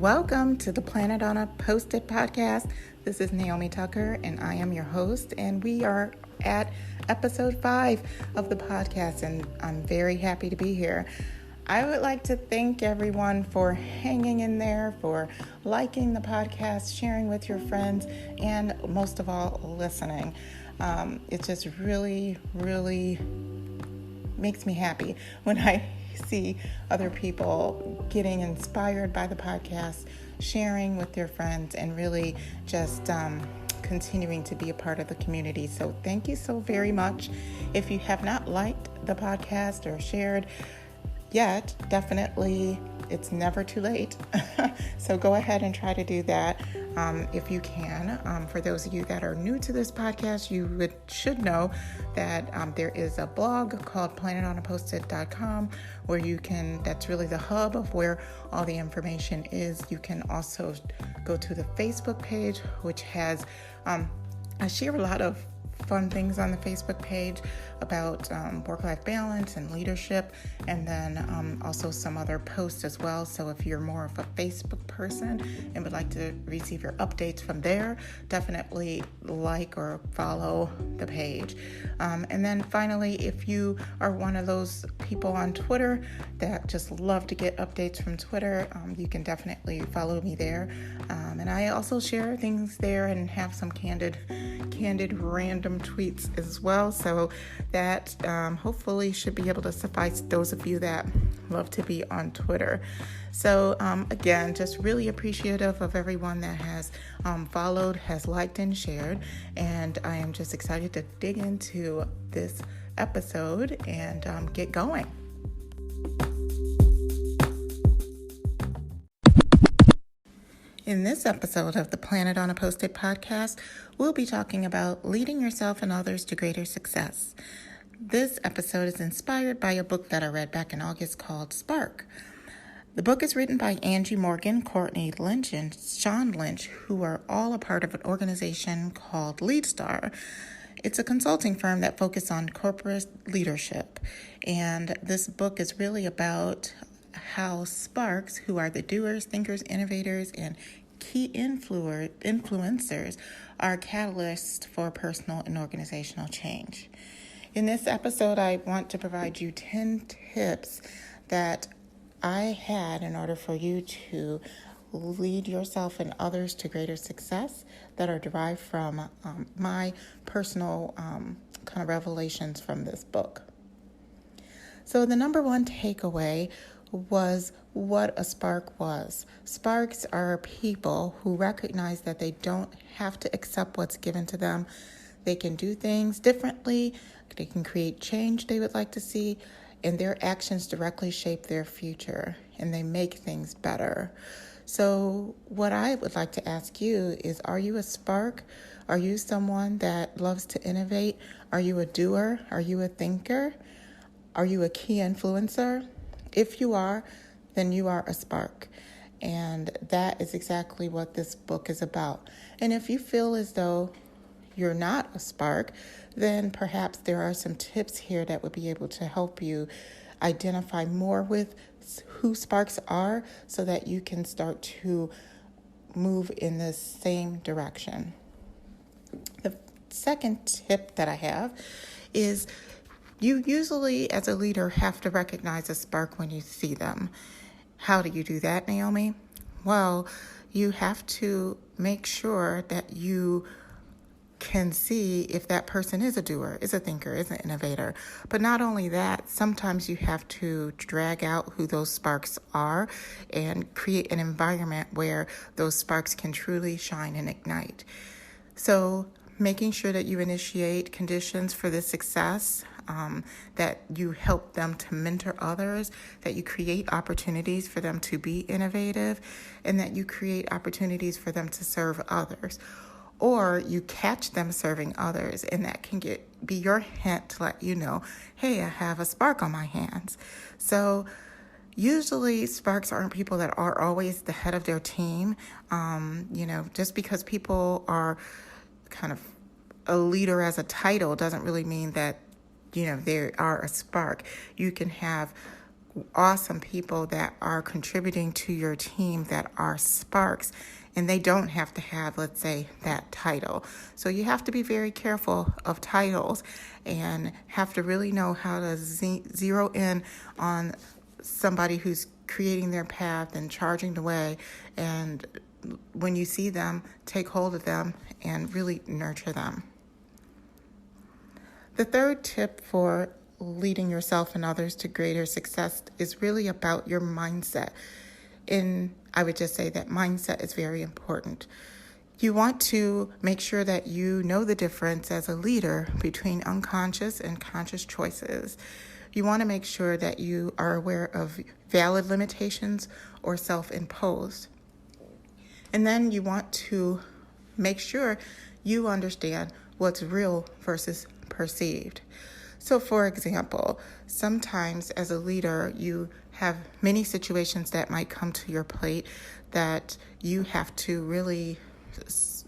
Welcome to the Planet on a Post-it podcast. This is Naomi Tucker, and I am your host, and we are at episode 5 of the podcast, and I'm very happy to be here. I would like to thank everyone for hanging in there, for liking the podcast, sharing with your friends, and most of all, listening. It just really makes me happy when I see other people getting inspired by the podcast, sharing with their friends, and really just continuing to be a part of the community. So thank you so very much. If you have not liked the podcast or shared yet, definitely it's never too late. So go ahead and try to do that if you can. For those of you that are new to this podcast, you should know that there is a blog called planetonaposted.com where you can, that's really the hub of where all the information is. You can also go to the Facebook page, which has, I share a lot of fun things on the Facebook page about work-life balance and leadership, and then also some other posts as well. So if you're more of a Facebook person and would like to receive your updates from there, definitely like or follow the page. And then finally, if you are one of those people on Twitter that just love to get updates from Twitter, you can definitely follow me there. And I also share things there and have some candid random tweets as well. So that hopefully should be able to suffice those of you that love to be on Twitter. So again, just really appreciative of everyone that has followed, has liked and shared. And I am just excited to dig into this episode and get going. In this episode of the Planet on a Post-it podcast, we'll be talking about leading yourself and others to greater success. This episode is inspired by a book that I read back in August called Spark. The book is written by Angie Morgan, Courtney Lynch, and Sean Lynch, who are all a part of an organization called LeadStar. It's a consulting firm that focuses on corporate leadership, and this book is really about how sparks, who are the doers, thinkers, innovators, and key influencers, are catalysts for personal and organizational change. In this episode, I want to provide you 10 tips that I had in order for you to lead yourself and others to greater success that are derived from my personal kind of revelations from this book. So the number one takeaway was what a spark was. Sparks are people who recognize that they don't have to accept what's given to them. They can do things differently. They can create change they would like to see, and their actions directly shape their future, and they make things better. So what I would like to ask you is, are you a spark? Are you someone that loves to innovate? Are you a doer? Are you a thinker? Are you a key influencer? If you are, then you are a spark. And that is exactly what this book is about. And if you feel as though you're not a spark, then perhaps there are some tips here that would be able to help you identify more with who sparks are so that you can start to move in the same direction. The second tip that I have is you usually, as a leader, have to recognize a spark when you see them. How do you do that, Naomi? Well, you have to make sure that you can see if that person is a doer, is a thinker, is an innovator. But not only that, sometimes you have to drag out who those sparks are and create an environment where those sparks can truly shine and ignite. So making sure that you initiate conditions for this success, that you help them to mentor others, that you create opportunities for them to be innovative, and that you create opportunities for them to serve others. Or you catch them serving others, and that can be your hint to let you know, hey, I have a spark on my hands. So usually sparks aren't people that are always the head of their team. Just because people are kind of a leader as a title doesn't really mean that they are a spark. You can have awesome people that are contributing to your team that are sparks, and they don't have to have, let's say, that title. So you have to be very careful of titles and have to really know how to zero in on somebody who's creating their path and charging the way. And when you see them, take hold of them and really nurture them. The third tip for leading yourself and others to greater success is really about your mindset. And I would just say that mindset is very important. You want to make sure that you know the difference as a leader between unconscious and conscious choices. You want to make sure that you are aware of valid limitations or self-imposed. And then you want to make sure you understand what's real versus perceived. So, for example, sometimes as a leader, you have many situations that might come to your plate that you have to really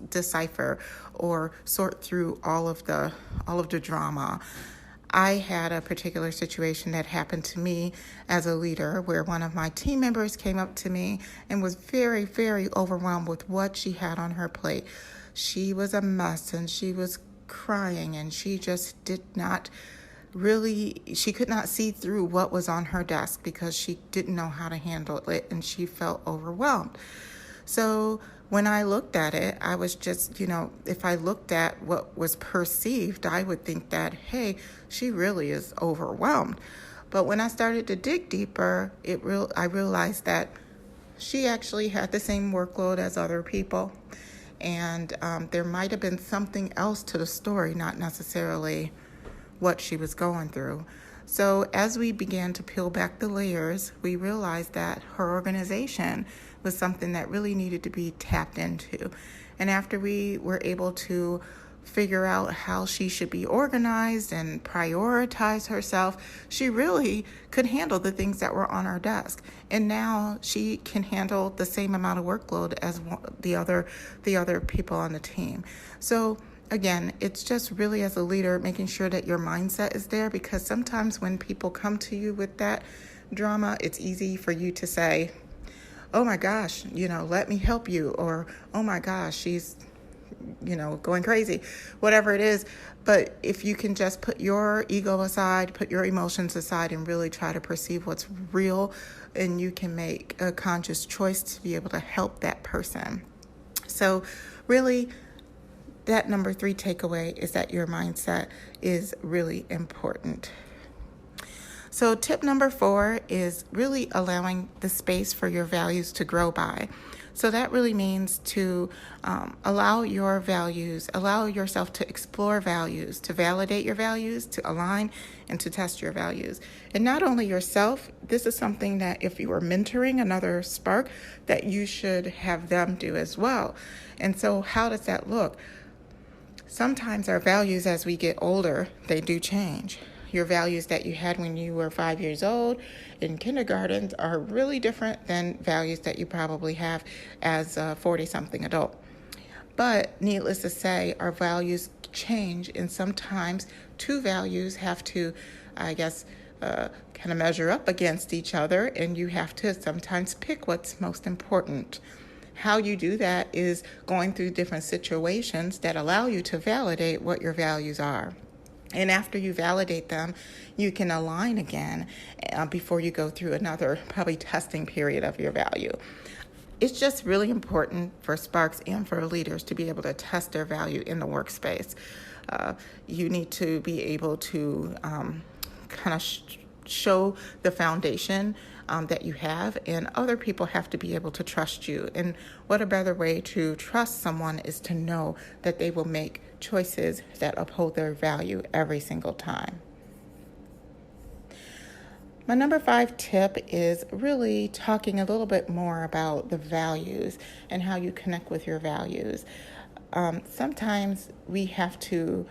decipher or sort through all of the drama. I had a particular situation that happened to me as a leader where one of my team members came up to me and was very, very overwhelmed with what she had on her plate. She was a mess and she was crying and she just she could not see through what was on her desk because she didn't know how to handle it and she felt overwhelmed. So when I looked at it, I was just, if I looked at what was perceived, I would think that, hey, she really is overwhelmed. But when I started to dig deeper, I realized that she actually had the same workload as other people. And there might have been something else to the story, not necessarily what she was going through. So as we began to peel back the layers, we realized that her organization was something that really needed to be tapped into. And after we were able to figure out how she should be organized and prioritize herself, she really could handle the things that were on her desk. And now she can handle the same amount of workload as the other people on the team. So again, it's just really as a leader making sure that your mindset is there, because sometimes when people come to you with that drama, it's easy for you to say, oh my gosh, let me help you, or oh my gosh, she's going crazy, whatever it is. But if you can just put your ego aside, put your emotions aside, and really try to perceive what's real, and you can make a conscious choice to be able to help that person. So really, that number 3 takeaway is that your mindset is really important. So tip number 4 is really allowing the space for your values to grow by. So that really means to allow yourself to explore values, to validate your values, to align, and to test your values. And not only yourself, this is something that if you are mentoring another spark, that you should have them do as well. And so how does that look? Sometimes our values as we get older, they do change. Your values that you had when you were 5 years old in kindergarten are really different than values that you probably have as a 40-something adult. But needless to say, our values change, and sometimes two values have to, kind of measure up against each other, and you have to sometimes pick what's most important. How you do that is going through different situations that allow you to validate what your values are. And after you validate them, you can align again before you go through another probably testing period of your value. It's just really important for sparks and for leaders to be able to test their value in the workspace. You need to be able to show the foundation that you have, and other people have to be able to trust you. And what a better way to trust someone is to know that they will make choices that uphold their value every single time. My number 5 tip is really talking a little bit more about the values and how you connect with your values. Sometimes we have to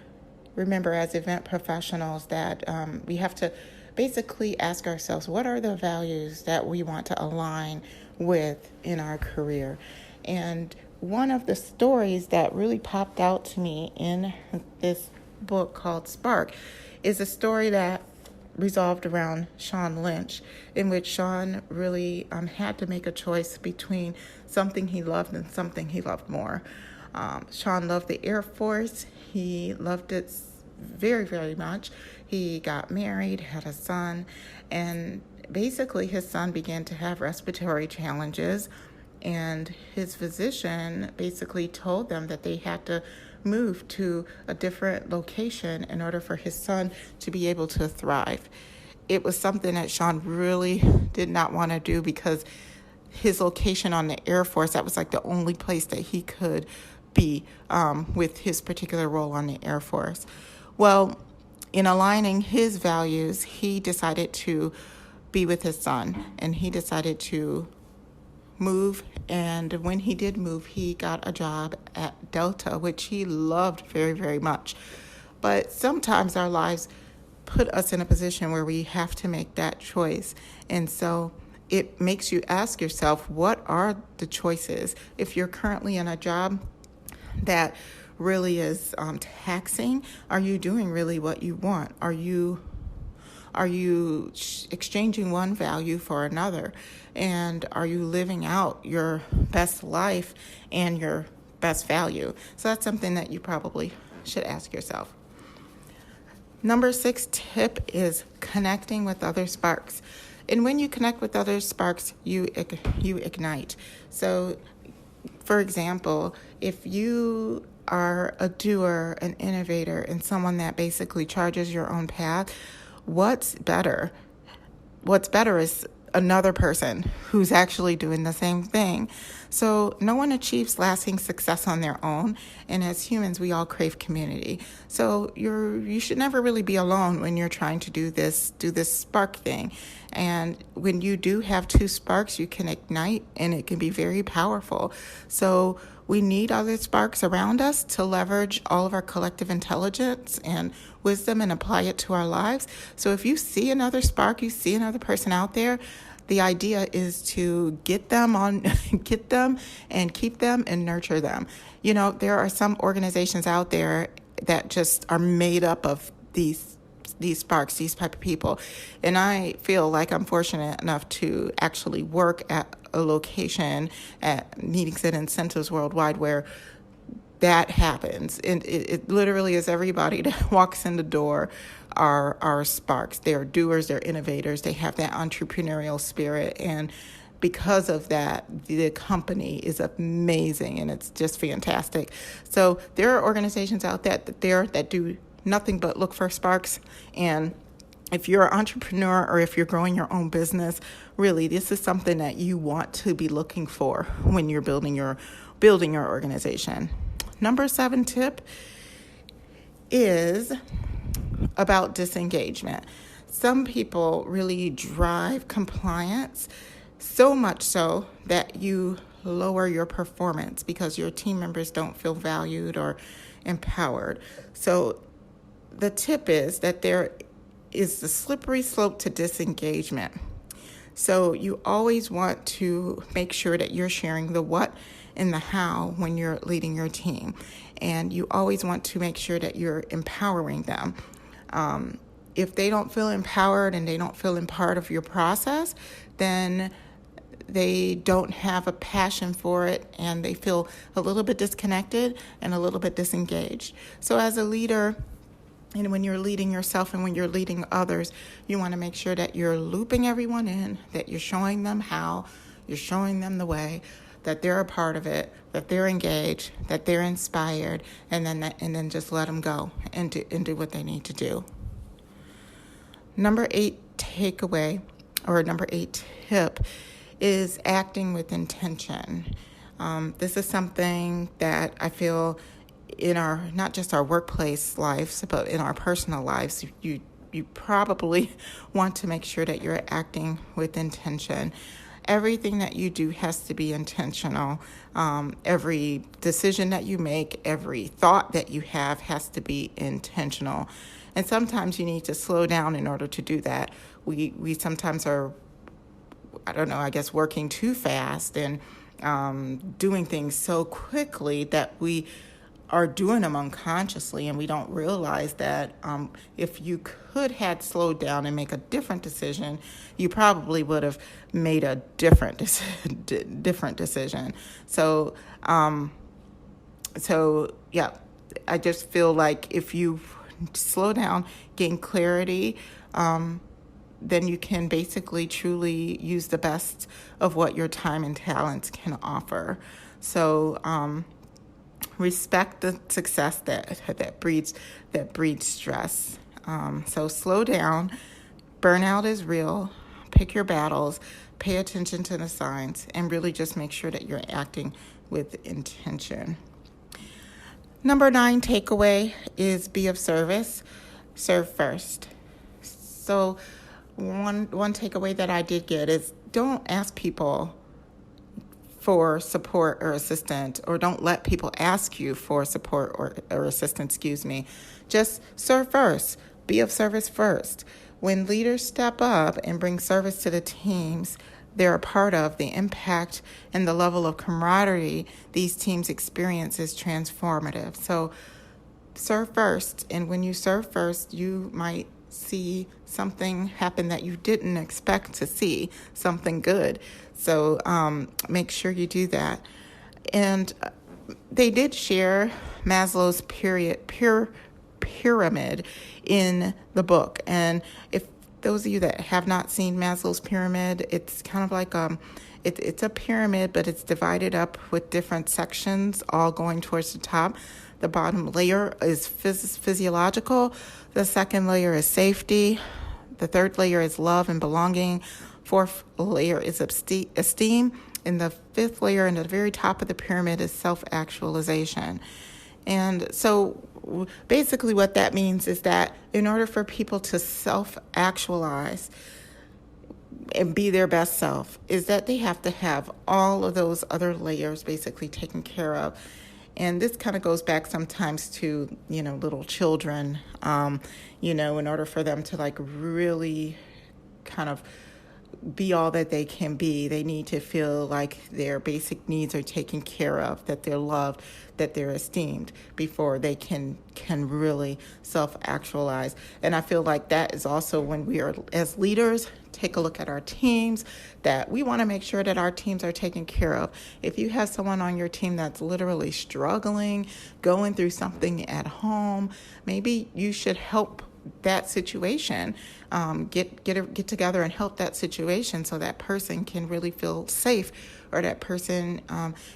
remember as event professionals that we have to basically ask ourselves, what are the values that we want to align with in our career? And one of the stories that really popped out to me in this book called Spark is a story that resolved around Sean Lynch, in which Sean really had to make a choice between something he loved and something he loved more. Sean loved the Air Force. He loved it very, very much. He got married, had a son, and basically his son began to have respiratory challenges, and his physician basically told them that they had to move to a different location in order for his son to be able to thrive. It was something that Sean really did not want to do because his location on the Air Force, that was like the only place that he could be with his particular role on the Air Force. Well, in aligning his values, he decided to be with his son, and he decided to move. And when he did move, he got a job at Delta, which he loved very, very much. But sometimes our lives put us in a position where we have to make that choice. And so it makes you ask yourself, what are the choices? If you're currently in a job that really is taxing, are you doing really what you want? Are you exchanging one value for another? And are you living out your best life and your best value? So that's something that you probably should ask yourself. Number 6 tip is connecting with other sparks. And when you connect with other sparks, you ignite. So, for example, if you are a doer, an innovator, and someone that basically charges your own path, what's better? What's better is another person who's actually doing the same thing. So no one achieves lasting success on their own, and as humans, we all crave community. So you should never really be alone when you're trying to do this spark thing. And when you do have 2 sparks, you can ignite, and it can be very powerful. So we need other sparks around us to leverage all of our collective intelligence and wisdom and apply it to our lives. So if you see another spark, you see another person out there, the idea is to get them and keep them and nurture them. You know, there are some organizations out there that just are made up of these sparks, these type of people. And I feel like I'm fortunate enough to actually work at a location at Meetings and Incentives Worldwide where that happens. And it literally is everybody that walks in the door are sparks. They're doers, they're innovators, they have that entrepreneurial spirit. And because of that, the company is amazing and it's just fantastic. So there are organizations out there that do nothing but look for sparks. And if you're an entrepreneur or if you're growing your own business, really, this is something that you want to be looking for when you're building your organization. Number 7 tip is about disengagement. Some people really drive compliance so much so that you lower your performance because your team members don't feel valued or empowered. So the tip is that there is the slippery slope to disengagement. So you always want to make sure that you're sharing the what and the how when you're leading your team. And you always want to make sure that you're empowering them. If they don't feel empowered and they don't feel a part of your process, then they don't have a passion for it and they feel a little bit disconnected and a little bit disengaged. So as a leader, and when you're leading yourself and when you're leading others, you want to make sure that you're looping everyone in, that you're showing them how, you're showing them the way, that they're a part of it, that they're engaged, that they're inspired, and then just let them go and do what they need to do. Number 8 takeaway, or number 8 tip, is acting with intention. This is something that I feel in our, not just our workplace lives, but in our personal lives, you probably want to make sure that you're acting with intention. Everything that you do has to be intentional. Every decision that you make, every thought that you have has to be intentional. And sometimes you need to slow down in order to do that. We sometimes are, working too fast and doing things so quickly that we are doing them unconsciously, and we don't realize that if you could had slowed down and make a different decision, you probably would have made a different decision. So yeah, I just feel like if you slow down, gain clarity, then you can basically truly use the best of what your time and talents can offer. So respect the success that breeds stress. So slow down. Burnout is real. Pick your battles. Pay attention to the signs, and really just make sure that you're acting with intention. Number 9 takeaway is be of service. Serve first. So one takeaway that I did get is don't ask people for support or assistance, or don't let people ask you for support or assistance, Just serve first. Be of service first. When leaders step up and bring service to the teams they're a part of, the impact and the level of camaraderie these teams experience is transformative. So serve first, and when you serve first, you might see something happen that you didn't expect to see, something good. So make sure you do that. And they did share Maslow's pyramid in the book. And if those of you that have not seen Maslow's pyramid, it's kind of like it's a pyramid, but it's divided up with different sections, all going towards the top. The bottom layer is physiological. The second layer is safety. The third layer is love and belonging. Fourth layer is esteem. And the fifth layer, in the very top of the pyramid, is self-actualization. And so basically what that means is that in order for people to self-actualize and be their best self, is that they have to have all of those other layers basically taken care of. And this kind of goes back sometimes to, little children, in order for them to really kind of be all that they can be, they need to feel like their basic needs are taken care of, that they're loved, that they're esteemed before they can really self-actualize. And I feel like that is also when we are, as leaders, take a look at our teams, that we want to make sure that our teams are taken care of. If you have someone on your team that's literally struggling, going through something at home, maybe you should help that situation, get together and help that situation so that person can really feel safe, or that person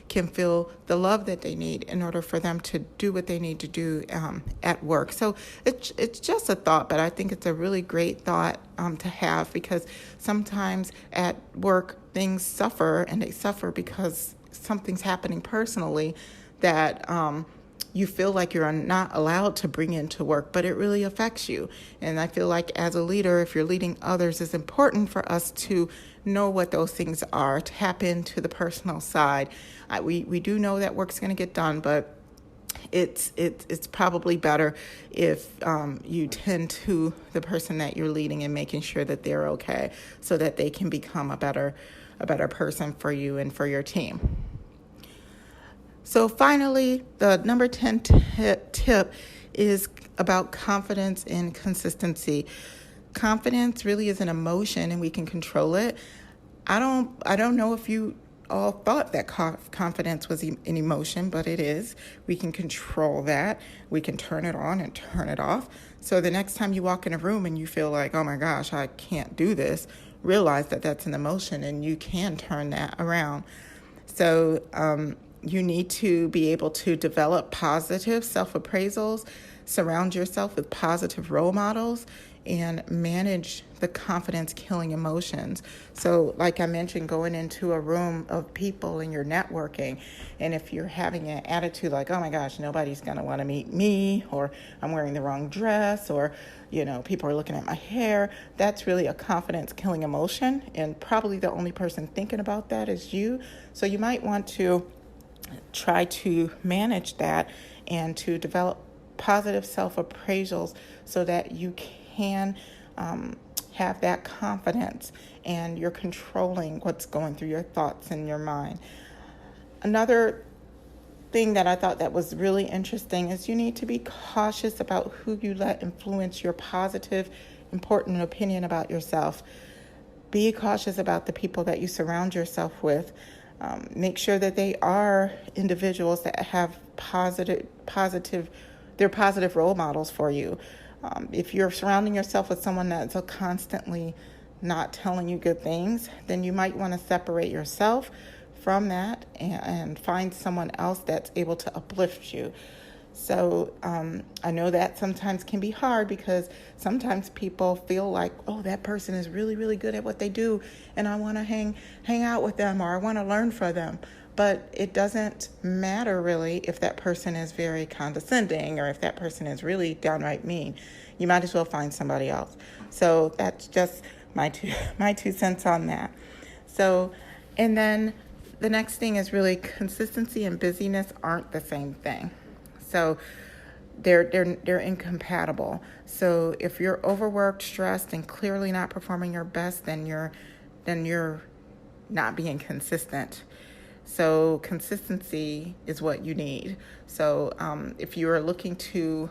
can feel the love that they need in order for them to do what they need to do at work. So it's just a thought, but I think it's a really great thought to have, because sometimes at work things suffer, and they suffer because something's happening personally that you feel like you're not allowed to bring into work, but it really affects you. And I feel like as a leader, if you're leading others, it's important for us to know what those things are, tap into the personal side. We do know that work's going to get done, but it's probably better if you tend to the person that you're leading and making sure that they're okay, so that they can become a better person for you and for your team. So finally, the number 10 tip is about confidence and consistency. Confidence really is an emotion, and we can control it. I don't know if you all thought that confidence was an emotion, but it is. We can control that. We can turn it on and turn it off. So the next time you walk in a room and you feel like, oh my gosh, I can't do this, realize that that's an emotion, and you can turn that around. So you need to be able to develop positive self-appraisals, surround yourself with positive role models, and manage the confidence-killing emotions. So like I mentioned, going into a room of people and you're networking, and if you're having an attitude like, oh my gosh, nobody's going to want to meet me, or I'm wearing the wrong dress, or people are looking at my hair, that's really a confidence-killing emotion, and probably the only person thinking about that is you. So you might want to try to manage that and to develop positive self-appraisals so that you can have that confidence and you're controlling what's going through your thoughts and your mind. Another thing that I thought that was really interesting is you need to be cautious about who you let influence your positive, important opinion about yourself. Be cautious about the people that you surround yourself with. Make sure that they are individuals that have they're positive role models for you. If you're surrounding yourself with someone that's constantly not telling you good things, then you might want to separate yourself from that and find someone else that's able to uplift you. So I know that sometimes can be hard because sometimes people feel like, oh, that person is really, really good at what they do, and I want to hang out with them, or I want to learn from them. But it doesn't matter really if that person is very condescending or if that person is really downright mean. You might as well find somebody else. So that's just my 2 cents on that. So, and then the next thing is really consistency and busyness aren't the same thing. So they're incompatible. So if you're overworked, stressed, and clearly not performing your best, then you're not being consistent. So consistency is what you need. So if you are looking to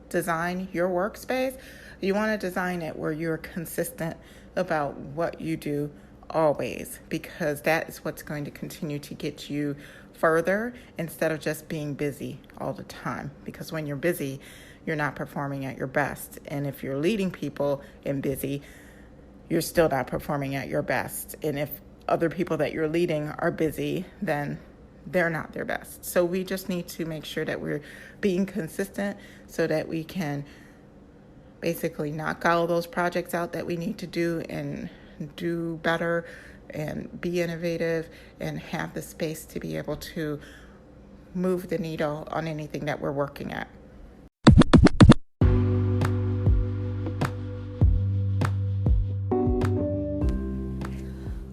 design your workspace, you want to design it where you're consistent about what you do always, because that is what's going to continue to get you further instead of just being busy all the time. Because when you're busy, you're not performing at your best. And if you're leading people and busy, you're still not performing at your best. And if other people that you're leading are busy, then they're not their best. So we just need to make sure that we're being consistent so that we can basically knock all those projects out that we need to do and do better and be innovative and have the space to be able to move the needle on anything that we're working at.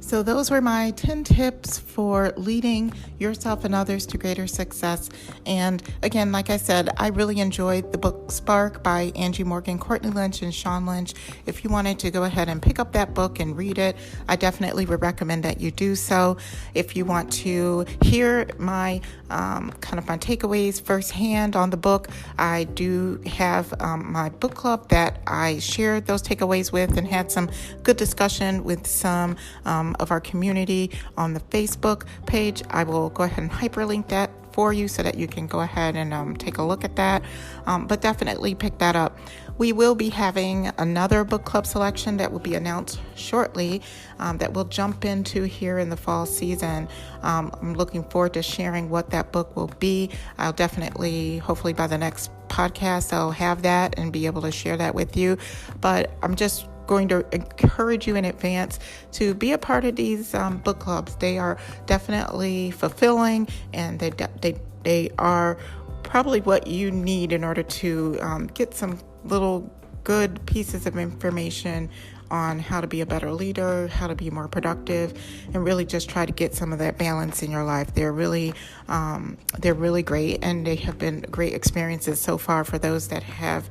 So those were my 10 tips for leading yourself and others to greater success. And again, like I said, I really enjoyed the book Spark by Angie Morgan, Courtney Lynch, and Sean Lynch. If you wanted to go ahead and pick up that book and read it, I definitely would recommend that you do so. If you want to hear my my takeaways firsthand on the book, I do have my book club that I shared those takeaways with and had some good discussion with some of our community on the Facebook page. I will go ahead and hyperlink that for you so that you can go ahead and take a look at that. But definitely pick that up. We will be having another book club selection that will be announced shortly that we'll jump into here in the fall season. I'm looking forward to sharing what that book will be. I'll definitely, hopefully by the next podcast, I'll have that and be able to share that with you. But I'm just going to encourage you in advance to be a part of these book clubs. They are definitely fulfilling, and they are probably what you need in order to get some little good pieces of information on how to be a better leader, how to be more productive, and really just try to get some of that balance in your life. They're really great, and they have been great experiences so far for those that have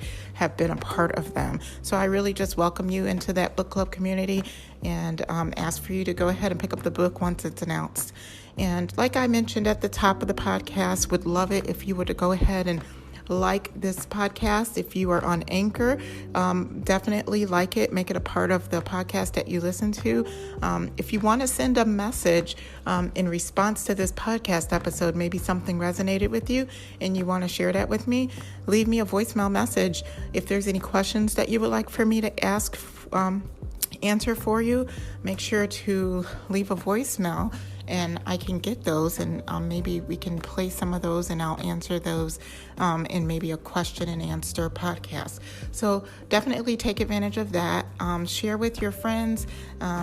been a part of them. So I really just welcome you into that book club community and ask for you to go ahead and pick up the book once it's announced. And like I mentioned at the top of the podcast, would love it if you were to go ahead and like this podcast. If you are on Anchor, definitely like it. Make it a part of the podcast that you listen to. If you want to send a message in response to this podcast episode, maybe something resonated with you and you want to share that with me, leave me a voicemail message. If there's any questions that you would like for me to answer for you, make sure to leave a voicemail and I can get those, and maybe we can play some of those and I'll answer those in maybe a question and answer podcast. So definitely take advantage of that. Share with your friends,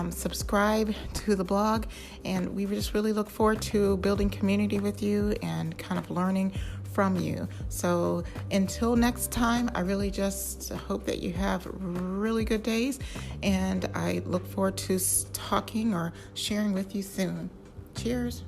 subscribe to the blog, and we just really look forward to building community with you and kind of learning from you. So until next time, I really just hope that you have really good days, and I look forward to talking or sharing with you soon. Cheers.